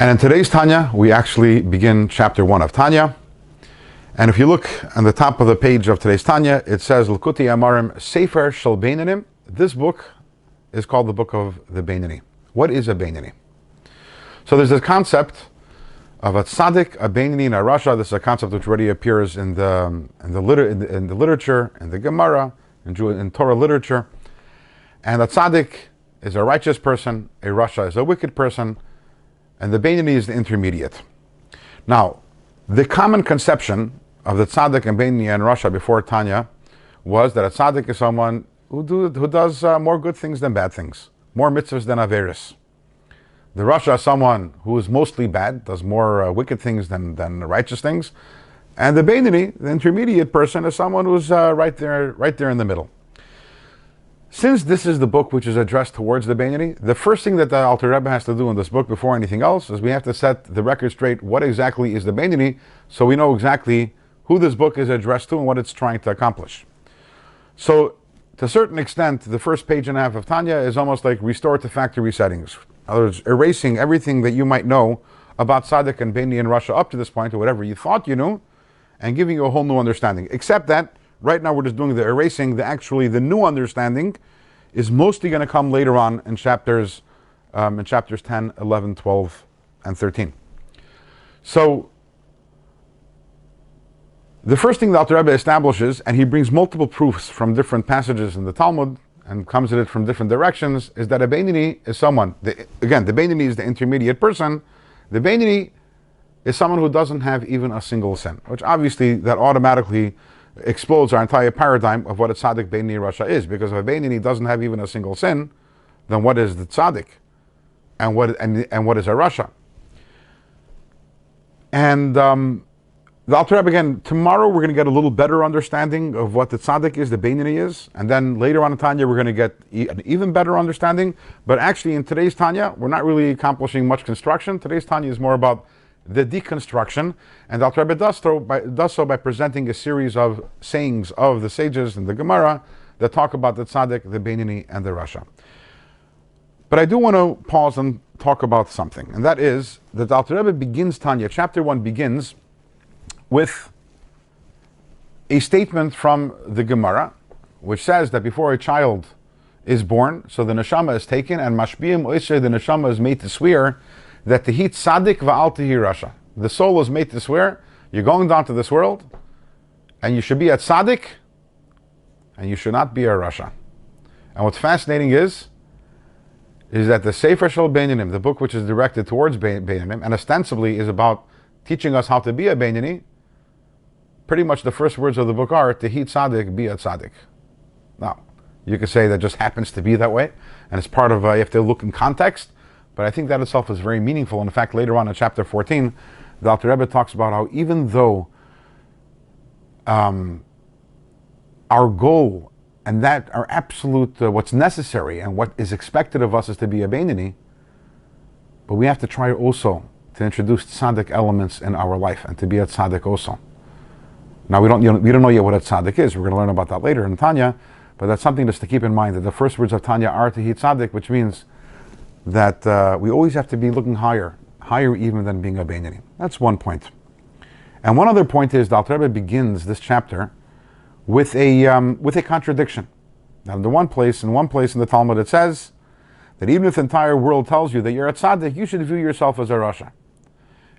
And in today's Tanya, we actually begin chapter 1 of Tanya. And if you look on the top of the page of today's Tanya, it says, L'kuti Amarim Sefer Shel Beinanim. This book is called the book of the Beinani. What is a Beinani? So there's this concept of a tzaddik, a Beinani, and a rasha. This is a concept which already appears in the literature, in the Gemara, in Torah literature. And a tzaddik is a righteous person, a rasha is a wicked person, and the Beinani is the intermediate. Now, the common conception of the tzaddik and Beinani and rasha before Tanya was that a tzaddik is someone who does more good things than bad things, more mitzvahs than averis. The rasha is someone who is mostly bad, does more wicked things than righteous things, and the Beinani, the intermediate person, is someone who's right there in the middle. Since this is the book which is addressed towards the Beinani, the first thing that the Alter Rebbe has to do in this book before anything else is we have to set the record straight. What exactly is the Beinani, so we know exactly who this book is addressed to and what it's trying to accomplish. So, to a certain extent, the first page and a half of Tanya is almost like restore to factory settings. In other words, erasing everything that you might know about tzaddik and Beinani and rasha up to this point, or whatever you thought you knew, and giving you a whole new understanding. Except that right now we're just doing the erasing. The new understanding is mostly going to come later on in chapters 10, 11, 12, and 13. So the first thing the Alter Rebbe establishes, and he brings multiple proofs from different passages in the Talmud and comes at it from different directions, is that a Beinani is someone, the Beinani is the intermediate person. The Beinani is someone who doesn't have even a single sin, which obviously that automatically explodes our entire paradigm of what a tzaddik, Beinani, rasha is. Because if a Beinani doesn't have even a single sin, then what is the tzaddik? And what is a rasha? And the Alter Rebbe, again, tomorrow we're going to get a little better understanding of what the tzaddik is, the Beinani is, and then later on in Tanya we're going to get an even better understanding. But actually in today's Tanya, we're not really accomplishing much construction. Today's Tanya is more about the deconstruction, and the Alter Rebbe does so by presenting a series of sayings of the sages in the Gemara that talk about the tzaddik, the Beinani, and the rasha. But I do want to pause and talk about something, and that is that the Alter Rebbe begins Tanya, chapter 1 begins with a statement from the Gemara, which says that before a child is born, so the neshama is taken, and mashbiyim oishe, the neshama is made to swear that tehit tzaddik va'al tehi rasha. The soul is made to swear, you're going down to this world, and you should be a tzaddik, and you should not be a rasha. And what's fascinating is that the Sefer Shel Beinanim, the book which is directed towards Beinanim, and ostensibly is about teaching us how to be a Beinani, pretty much the first words of the book are, tehit tzaddik, be a tzaddik. Now, you could say that just happens to be that way, and it's part of, you have to look in context, but I think that itself is very meaningful. In fact, later on in chapter 14, the Alter Rebbe talks about how even though our goal and that our absolute, what's necessary and what is expected of us is to be a Beinani, but we have to try also to introduce tzaddik elements in our life and to be a tzaddik also. Now we don't know yet what a tzaddik is. We're going to learn about that later in Tanya, but that's something just to keep in mind, that the first words of Tanya are tehit tzaddik, which means that we always have to be looking higher even than being a Beinani. That's one point. And one other point is the Alter Rebbe begins this chapter with a contradiction. Now, in one place in the Talmud it says that even if the entire world tells you that you're a tzaddik, you should view yourself as a rasha.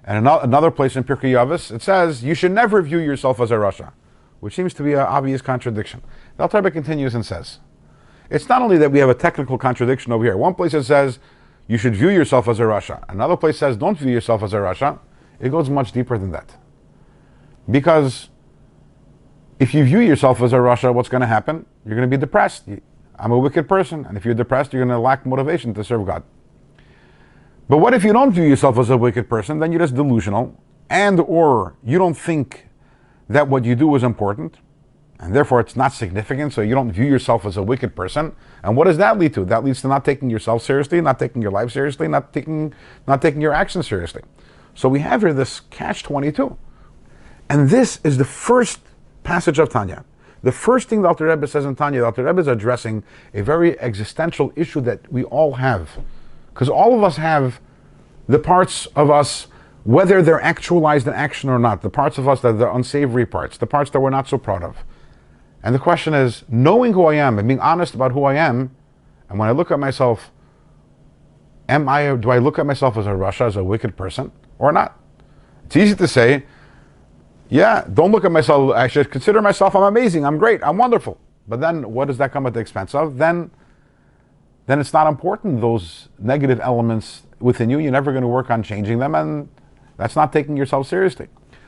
And another place in Pirkei Avos it says you should never view yourself as a rasha, which seems to be an obvious contradiction. The Alter Rebbe continues and says, it's not only that we have a technical contradiction over here. One place it says you should view yourself as a rasha. Another place says don't view yourself as a rasha. It goes much deeper than that. Because if you view yourself as a rasha, what's going to happen? You're going to be depressed. I'm a wicked person, and if you're depressed, you're going to lack motivation to serve God. But what if you don't view yourself as a wicked person? Then you're just delusional, and or you don't think that what you do is important, and therefore it's not significant, so you don't view yourself as a wicked person. And what does that lead to? That leads to not taking yourself seriously, not taking your life seriously, not taking your actions seriously. So we have here this catch-22. And this is the first passage of Tanya. The first thing the Alter Rebbe says in Tanya, the Alter Rebbe is addressing a very existential issue that we all have. Because all of us have the parts of us, whether they're actualized in action or not, the parts of us that are the unsavory parts, the parts that we're not so proud of. And the question is, knowing who I am and being honest about who I am, and when I look at myself, do I look at myself as a rasha, as a wicked person, or not? It's easy to say, yeah, don't look at myself, I should consider myself, I'm amazing, I'm great, I'm wonderful. But then what does that come at the expense of? Then it's not important, those negative elements within you, you're never going to work on changing them, and that's not taking yourself seriously.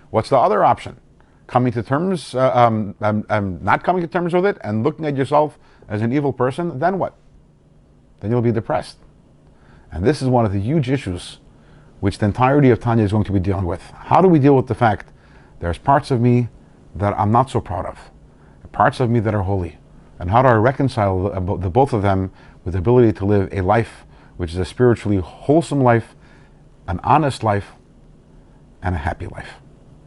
What's the other option? Coming to terms, not coming to terms with it, and looking at yourself as an evil person, then what? Then you'll be depressed. And this is one of the huge issues which the entirety of Tanya is going to be dealing with. How do we deal with the fact there's parts of me that I'm not so proud of, parts of me that are holy, and how do I reconcile the both of them with the ability to live a life which is a spiritually wholesome life, an honest life, and a happy life?